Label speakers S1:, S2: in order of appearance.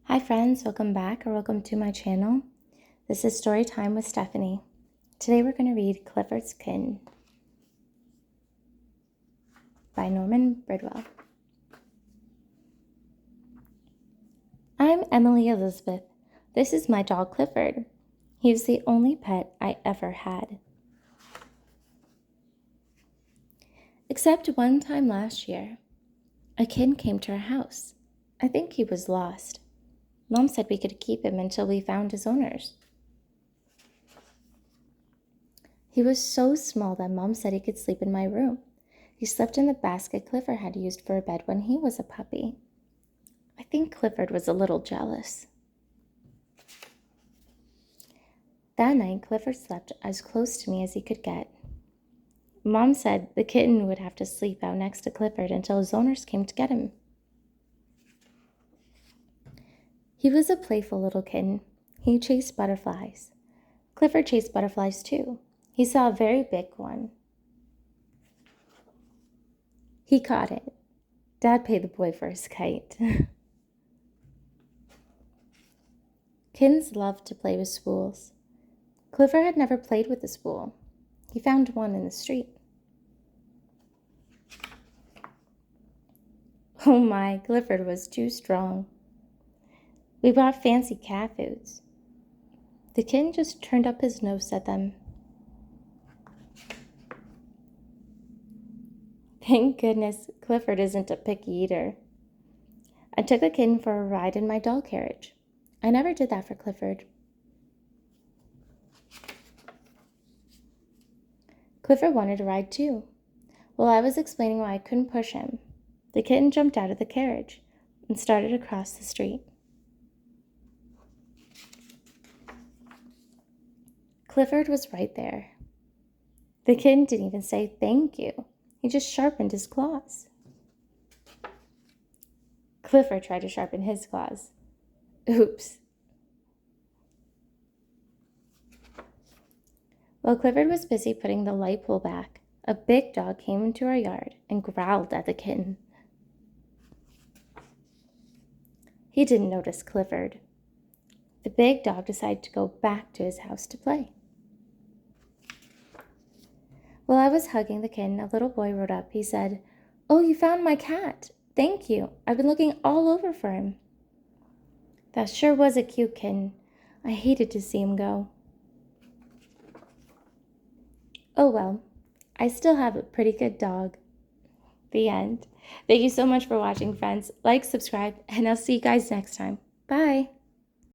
S1: Hi friends, welcome back or welcome to my channel. This is Story Time with Stephanie. Today we're going to read Clifford's Kitten by Norman Bridwell. I'm Emily Elizabeth. This is my dog Clifford. He was the only pet I ever had. Except one time last year, a kitten came to our house. I think he was lost. Mom said we could keep him until we found his owners. He was so small that Mom said he could sleep in my room. He slept in the basket Clifford had used for a bed when he was a puppy. I think Clifford was a little jealous. That night, Clifford slept as close to me as he could get. Mom said the kitten would have to sleep out next to Clifford until his owners came to get him. He was a playful little kitten. He chased butterflies. Clifford chased butterflies too. He saw a very big one. He caught it. Dad paid the boy for his kite. Kittens loved to play with spools. Clifford had never played with a spool. He found one in the street. Oh my, Clifford was too strong. We bought fancy cat foods. The kitten just turned up his nose at them. Thank goodness Clifford isn't a picky eater. I took the kitten for a ride in my doll carriage. I never did that for Clifford. Clifford wanted a ride too. While I was explaining why I couldn't push him, the kitten jumped out of the carriage and started across the street. Clifford was right there. The kitten didn't even say thank you. He just sharpened his claws. Clifford tried to sharpen his claws. Oops. While Clifford was busy putting the light pole back, a big dog came into our yard and growled at the kitten. He didn't notice Clifford. The big dog decided to go back to his house to play. While I was hugging the kitten, a little boy rode up. He said, "Oh, you found my cat. Thank you. I've been looking all over for him." That sure was a cute kitten. I hated to see him go. Oh well, I still have a pretty good dog. The end. Thank you so much for watching, friends. Like, subscribe, and I'll see you guys next time. Bye.